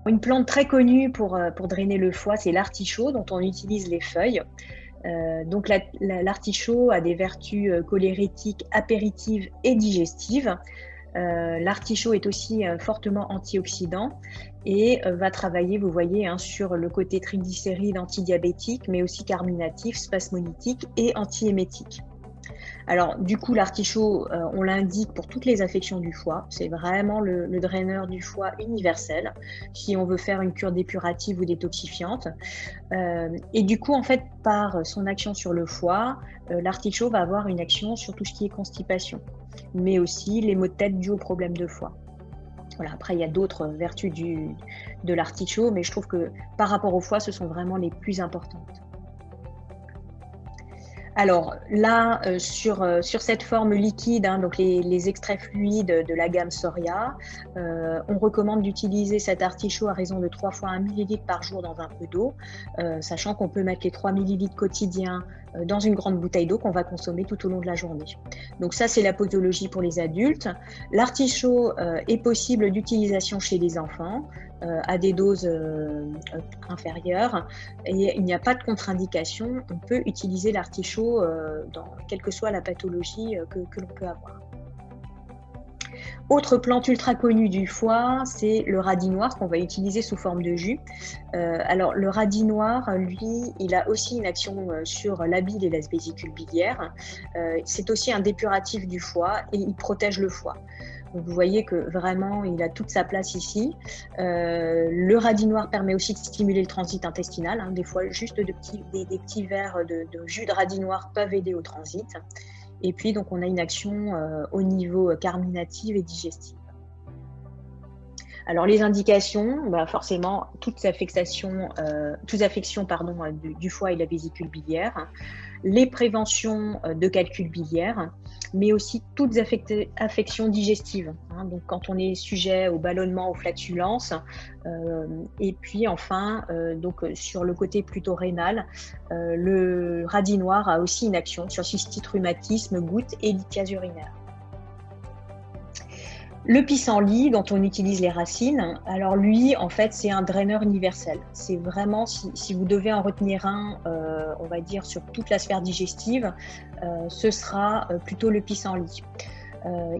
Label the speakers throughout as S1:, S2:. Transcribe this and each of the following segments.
S1: Une plante très connue pour drainer le foie, c'est l'artichaut, dont on utilise les feuilles. Donc l'artichaut a des vertus cholérétiques, apéritives et digestives. L'artichaut est aussi fortement antioxydant et va travailler, vous voyez, hein, sur le côté triglycéride antidiabétique, mais aussi carminatif, spasmodique et antiémétique. Alors, du coup, l'artichaut, on l'indique pour toutes les affections du foie. C'est vraiment le draineur du foie universel, si on veut faire une cure dépurative ou détoxifiante. Et du coup, en fait, par son action sur le foie, l'artichaut va avoir une action sur tout ce qui est constipation, mais aussi les maux de tête dus aux problèmes de foie. Voilà, après, il y a d'autres vertus de l'artichaut, mais je trouve que par rapport au foie, ce sont vraiment les plus importantes. Alors là, sur cette forme liquide, hein, donc les extraits fluides de la gamme Soria, on recommande d'utiliser cet artichaut à raison de 3 fois 1 ml par jour dans un peu d'eau, sachant qu'on peut mettre les 3 ml quotidiens dans une grande bouteille d'eau qu'on va consommer tout au long de la journée. Donc ça, c'est la posologie pour les adultes. L'artichaut est possible d'utilisation chez les enfants à des doses inférieures et il n'y a pas de contre-indication. On peut utiliser l'artichaut quelle que soit la pathologie que l'on peut avoir. Autre plante ultra connue du foie, c'est le radis noir qu'on va utiliser sous forme de jus. Alors le radis noir, lui, il a aussi une action sur la bile et la vésicule biliaire. C'est aussi un dépuratif du foie et il protège le foie. Donc vous voyez que vraiment, il a toute sa place ici. Le radis noir permet aussi de stimuler le transit intestinal. Hein. Des fois, juste des petits verres de jus de radis noir peuvent aider au transit. Et puis, donc, on a une action au niveau carminatif et digestif. Alors, les indications, bah forcément, toute affection du foie et de la vésicule biliaire, les préventions de calcul biliaire, mais aussi toutes affections digestives. Hein, donc, quand on est sujet au ballonnement, aux flatulences, et puis enfin, donc sur le côté plutôt rénal, le radis noir a aussi une action sur cystite, rhumatisme, gouttes et lithiase urinaire. Le pissenlit, dont on utilise les racines, alors lui, en fait, c'est un draineur universel. C'est vraiment, si vous devez en retenir un, on va dire, sur toute la sphère digestive, ce sera plutôt le pissenlit.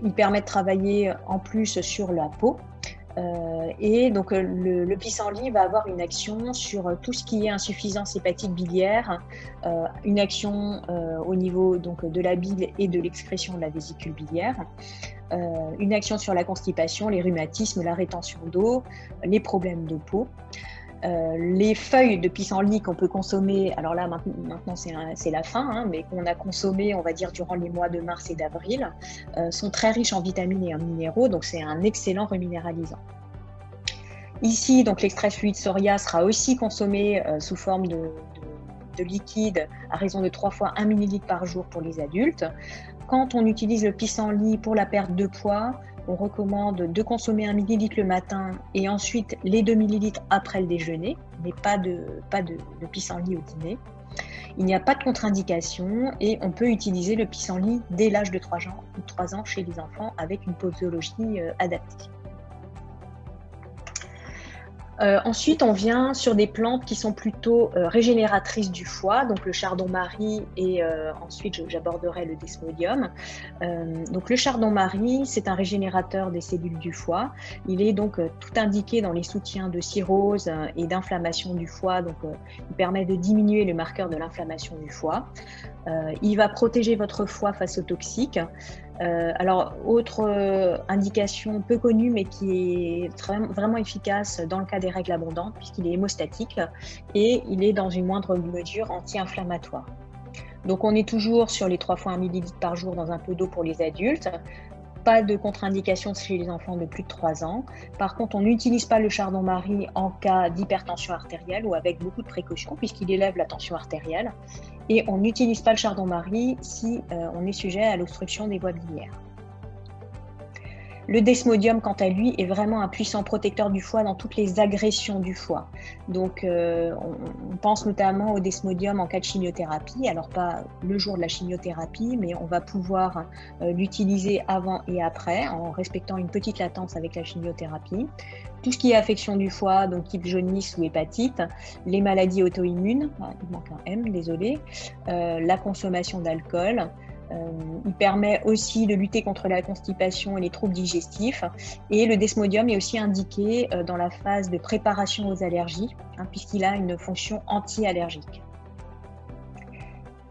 S1: Il permet de travailler en plus sur la peau. Et donc le pissenlit va avoir une action sur tout ce qui est insuffisance hépatique biliaire, une action au niveau donc, de la bile et de l'excrétion de la vésicule biliaire, une action sur la constipation, les rhumatismes, la rétention d'eau, les problèmes de peau. Les feuilles de pissenlit qu'on peut consommer, alors là maintenant c'est la fin, hein, mais qu'on a consommé, on va dire, durant les mois de mars et d'avril, sont très riches en vitamines et en minéraux, donc c'est un excellent reminéralisant. Ici, donc l'extrait fluide Soria sera aussi consommé sous forme de liquide à raison de 3 fois 1 ml par jour pour les adultes. Quand on utilise le pissenlit pour la perte de poids, on recommande de consommer 1 ml le matin et ensuite les 2 ml après le déjeuner, mais pas de pissenlit au dîner. Il n'y a pas de contre-indication et on peut utiliser le pissenlit dès l'âge de 3 ans chez les enfants avec une posologie adaptée. Ensuite, on vient sur des plantes qui sont plutôt régénératrices du foie, donc le chardon-marie et ensuite j'aborderai le desmodium. Donc le chardon-marie, c'est un régénérateur des cellules du foie. Il est donc tout indiqué dans les soutiens de cirrhose et d'inflammation du foie, donc il permet de diminuer le marqueur de l'inflammation du foie. Il va protéger votre foie face aux toxiques. Alors, autre indication peu connue, mais qui est vraiment efficace dans le cas des règles abondantes, puisqu'il est hémostatique et il est dans une moindre mesure anti-inflammatoire. Donc, on est toujours sur les 3 fois 1 ml par jour dans un peu d'eau pour les adultes. Pas de contre-indication chez les enfants de plus de 3 ans. Par contre, on n'utilise pas le chardon-marie en cas d'hypertension artérielle ou avec beaucoup de précautions, puisqu'il élève la tension artérielle. Et on n'utilise pas le chardon-marie si on est sujet à l'obstruction des voies biliaires. Le desmodium, quant à lui, est vraiment un puissant protecteur du foie dans toutes les agressions du foie. Donc, on pense notamment au desmodium en cas de chimiothérapie. Alors, pas le jour de la chimiothérapie, mais on va pouvoir l'utiliser avant et après, en respectant une petite latence avec la chimiothérapie. Tout ce qui est affection du foie, donc type jaunisse ou hépatite, les maladies auto-immunes, il manque un M, désolé, la consommation d'alcool. Il permet aussi de lutter contre la constipation et les troubles digestifs. Et le desmodium est aussi indiqué dans la phase de préparation aux allergies, puisqu'il a une fonction anti-allergique.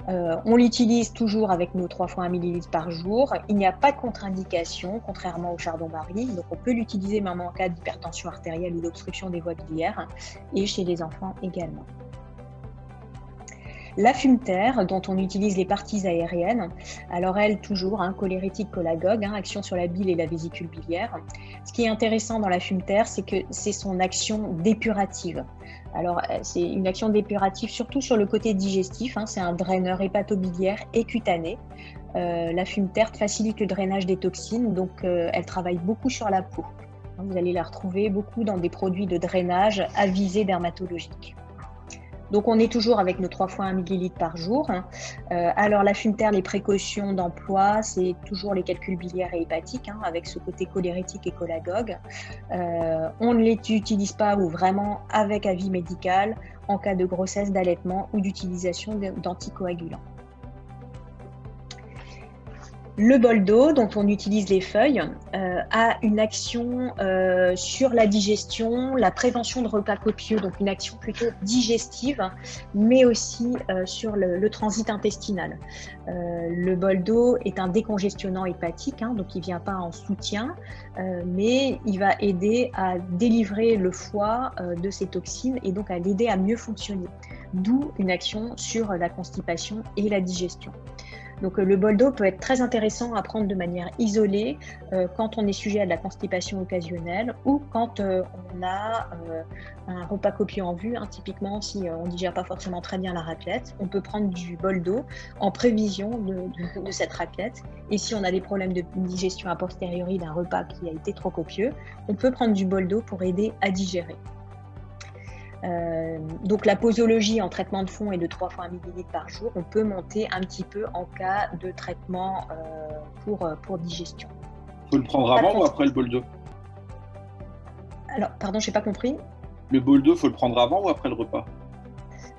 S1: On l'utilise toujours avec nos 3 fois 1 ml par jour. Il n'y a pas de contre-indication, contrairement au chardon-marie. Donc, on peut l'utiliser même en cas d'hypertension artérielle ou d'obstruction des voies biliaires, et chez les enfants également. La fumeterre, dont on utilise les parties aériennes, alors elle, toujours, cholérétique cholagogue, action sur la bile et la vésicule biliaire. Ce qui est intéressant dans la fumeterre, c'est que c'est son action dépurative. Alors, c'est une action dépurative surtout sur le côté digestif, c'est un draineur hépatobiliaire et cutané. La fumeterre facilite le drainage des toxines, donc elle travaille beaucoup sur la peau. Vous allez la retrouver beaucoup dans des produits de drainage à visée dermatologique. Donc, on est toujours avec nos 3 fois 1 ml par jour. Alors, la fumeterre, les précautions d'emploi, c'est toujours les calculs biliaires et hépatiques, avec ce côté cholérétique et cholagogue. On ne les utilise pas ou vraiment avec avis médical en cas de grossesse, d'allaitement ou d'utilisation d'anticoagulants. Le bol d'eau, dont on utilise les feuilles, a une action sur la digestion, la prévention de repas copieux, donc une action plutôt digestive, mais aussi sur le transit intestinal. Le bol d'eau est un décongestionnant hépatique, donc il ne vient pas en soutien, mais il va aider à délivrer le foie de ses toxines et donc à l'aider à mieux fonctionner, d'où une action sur la constipation et la digestion. Donc le bol d'eau peut être très intéressant à prendre de manière isolée quand on est sujet à de la constipation occasionnelle ou quand on a un repas copieux en vue. Typiquement, si on ne digère pas forcément très bien la raclette, on peut prendre du bol d'eau en prévision de cette raclette. Et si on a des problèmes de digestion a posteriori d'un repas qui a été trop copieux, on peut prendre du bol d'eau pour aider à digérer. Donc la posologie en traitement de fond est de 3 fois 1 ml par jour. On peut monter un petit peu en cas de traitement pour digestion.
S2: Il faut le prendre avant ou après le bol d'eau?
S1: Alors, pardon, je n'ai pas compris.
S2: Le bol d'eau, il faut le prendre avant ou après le repas?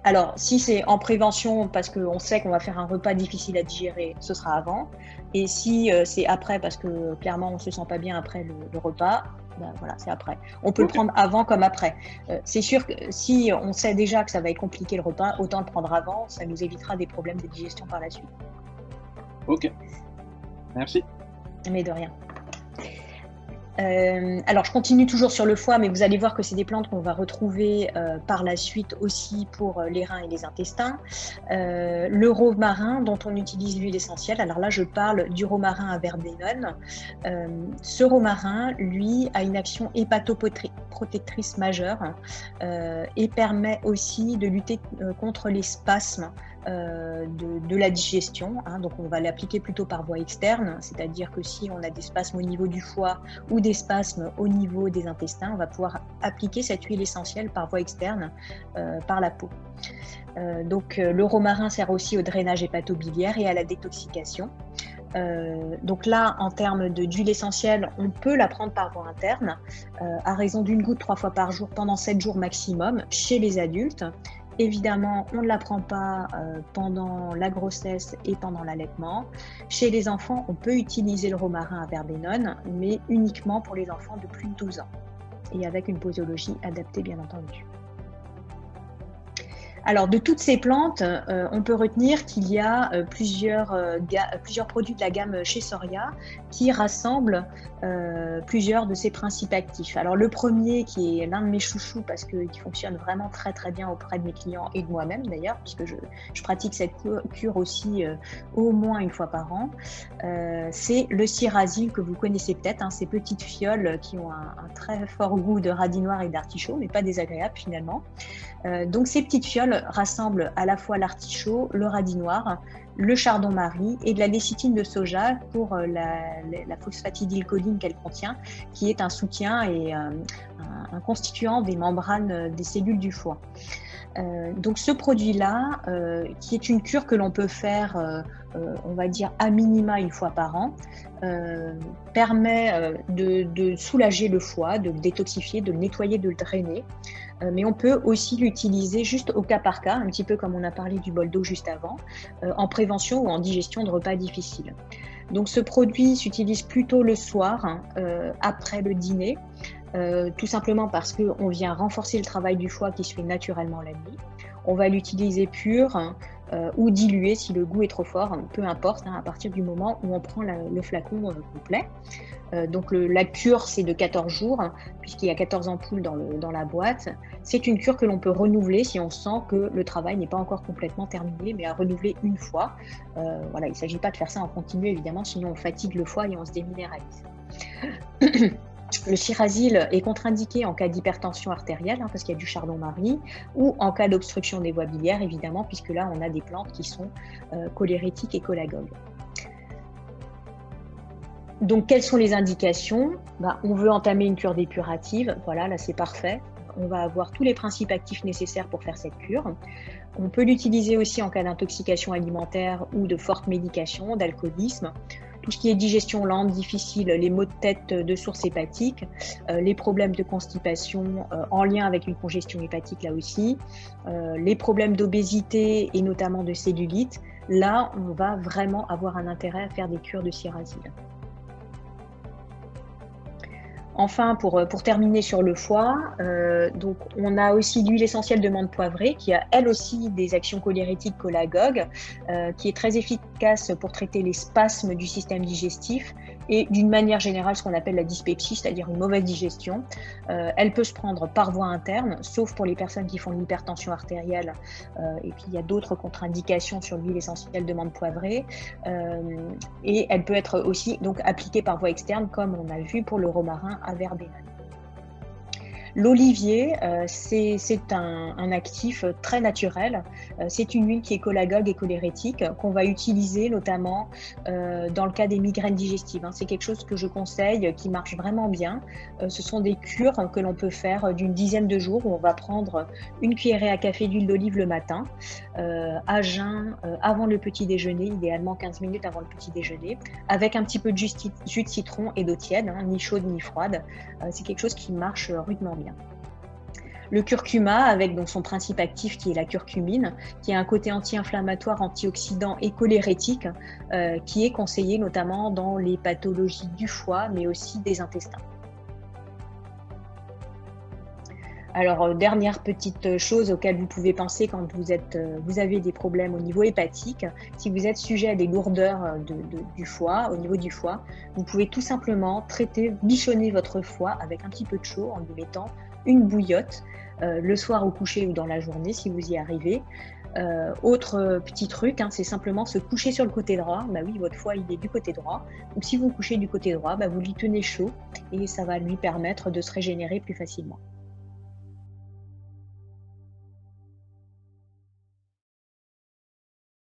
S1: Alors, si c'est en prévention, parce qu'on sait qu'on va faire un repas difficile à digérer, ce sera avant. Et si c'est après, parce que clairement, on ne se sent pas bien après le repas, ben voilà, c'est après. On peut le prendre avant comme après. C'est sûr que si on sait déjà que ça va être compliqué le repas, autant le prendre avant, ça nous évitera des problèmes de digestion par la suite.
S2: Ok, merci.
S1: Mais de rien. Alors, je continue toujours sur le foie, mais vous allez voir que c'est des plantes qu'on va retrouver par la suite aussi pour les reins et les intestins. Le romarin, dont on utilise l'huile essentielle. Alors là, je parle du romarin à verbenone. Ce romarin, lui, a une action hépatoprotectrice majeure et permet aussi de lutter contre les spasmes de la digestion. Donc on va l'appliquer plutôt par voie externe, c'est-à-dire que si on a des spasmes au niveau du foie ou des spasmes au niveau des intestins, on va pouvoir appliquer cette huile essentielle par voie externe par la peau. Donc le romarin sert aussi au drainage hépatobiliaire et à la détoxication. Donc là, en termes d'huile essentielle, on peut la prendre par voie interne à raison d'1 goutte 3 fois par jour pendant 7 jours maximum chez les adultes. Évidemment, on ne la prend pas pendant la grossesse et pendant l'allaitement. Chez les enfants, on peut utiliser le romarin à verbenone, mais uniquement pour les enfants de plus de 12 ans et avec une posologie adaptée, bien entendu. Alors, de toutes ces plantes, on peut retenir qu'il y a plusieurs produits de la gamme chez Soria qui rassemblent plusieurs de ces principes actifs. Alors, le premier, qui est l'un de mes chouchous parce qu'il fonctionne vraiment très très bien auprès de mes clients et de moi-même d'ailleurs, puisque je pratique cette cure aussi au moins 1 fois par an, c'est le Cyrrazine que vous connaissez peut-être, ces petites fioles qui ont un très fort goût de radis noir et d'artichaut, mais pas désagréable finalement. Donc, ces petites fioles alvéole rassemble à la fois l'artichaut, le radis noir, le chardon-marie et de la lécithine de soja pour la phosphatidylcholine qu'elle contient, qui est un soutien et un constituant des membranes des cellules du foie. Donc ce produit-là, qui est une cure que l'on peut faire, on va dire à minima une fois par an, permet de soulager le foie, de le détoxifier, de le nettoyer, de le drainer. Mais on peut aussi l'utiliser juste au cas par cas, un petit peu comme on a parlé du bol d'eau juste avant, en prévention ou en digestion de repas difficiles. Donc ce produit s'utilise plutôt le soir, après le dîner, tout simplement parce qu'on vient renforcer le travail du foie qui se fait naturellement la nuit. On va l'utiliser pur ou dilué si le goût est trop fort, peu importe, à partir du moment où on prend le flacon complet. Donc la cure, c'est de 14 jours, puisqu'il y a 14 ampoules dans la boîte. C'est une cure que l'on peut renouveler si on sent que le travail n'est pas encore complètement terminé, mais à renouveler une fois. Voilà, il ne s'agit pas de faire ça en continu, évidemment, sinon on fatigue le foie et on se déminéralise. Le Chirazil est contre-indiqué en cas d'hypertension artérielle, parce qu'il y a du chardon-marie, ou en cas d'obstruction des voies biliaires, évidemment, puisque là, on a des plantes qui sont cholérétiques et cholagogues. Donc, quelles sont les indications? On veut entamer une cure dépurative. Voilà, là, c'est parfait. On va avoir tous les principes actifs nécessaires pour faire cette cure. On peut l'utiliser aussi en cas d'intoxication alimentaire ou de forte médication, d'alcoolisme. Tout ce qui est digestion lente, difficile, les maux de tête de source hépatique, les problèmes de constipation en lien avec une congestion hépatique là aussi, les problèmes d'obésité et notamment de cellulite. Là, on va vraiment avoir un intérêt à faire des cures de Chirazil. Enfin, pour terminer sur le foie, donc on a aussi l'huile essentielle de menthe poivrée qui a elle aussi des actions cholérétiques cholagogues, qui est très efficace pour traiter les spasmes du système digestif et d'une manière générale ce qu'on appelle la dyspepsie, c'est-à-dire une mauvaise digestion. Elle peut se prendre par voie interne, sauf pour les personnes qui font de l'hypertension artérielle, et puis il y a d'autres contre-indications sur l'huile essentielle de menthe poivrée, et elle peut être aussi donc appliquée par voie externe comme on a vu pour le romarin à verbena. L'olivier, c'est un actif très naturel. C'est une huile qui est cholagogue et cholérétique qu'on va utiliser notamment dans le cas des migraines digestives. C'est quelque chose que je conseille, qui marche vraiment bien. Ce sont des cures que l'on peut faire d'une dizaine de jours où on va prendre une cuillerée à café d'huile d'olive le matin, à jeun avant le petit déjeuner, idéalement 15 minutes avant le petit déjeuner, avec un petit peu de jus de citron et d'eau tiède, ni chaude ni froide. C'est quelque chose qui marche rudement bien. Le curcuma, avec donc son principe actif qui est la curcumine, qui a un côté anti-inflammatoire, antioxydant et cholérétique, qui est conseillé notamment dans les pathologies du foie, mais aussi des intestins. Alors, dernière petite chose auquel vous pouvez penser quand vous avez des problèmes au niveau hépatique, si vous êtes sujet à des lourdeurs du foie, au niveau du foie, vous pouvez tout simplement bichonner votre foie avec un petit peu de chaud en lui mettant une bouillotte le soir au coucher ou dans la journée si vous y arrivez. Autre petit truc, c'est simplement se coucher sur le côté droit. Oui, votre foie il est du côté droit. Donc si vous couchez du côté droit, vous lui tenez chaud et ça va lui permettre de se régénérer plus facilement.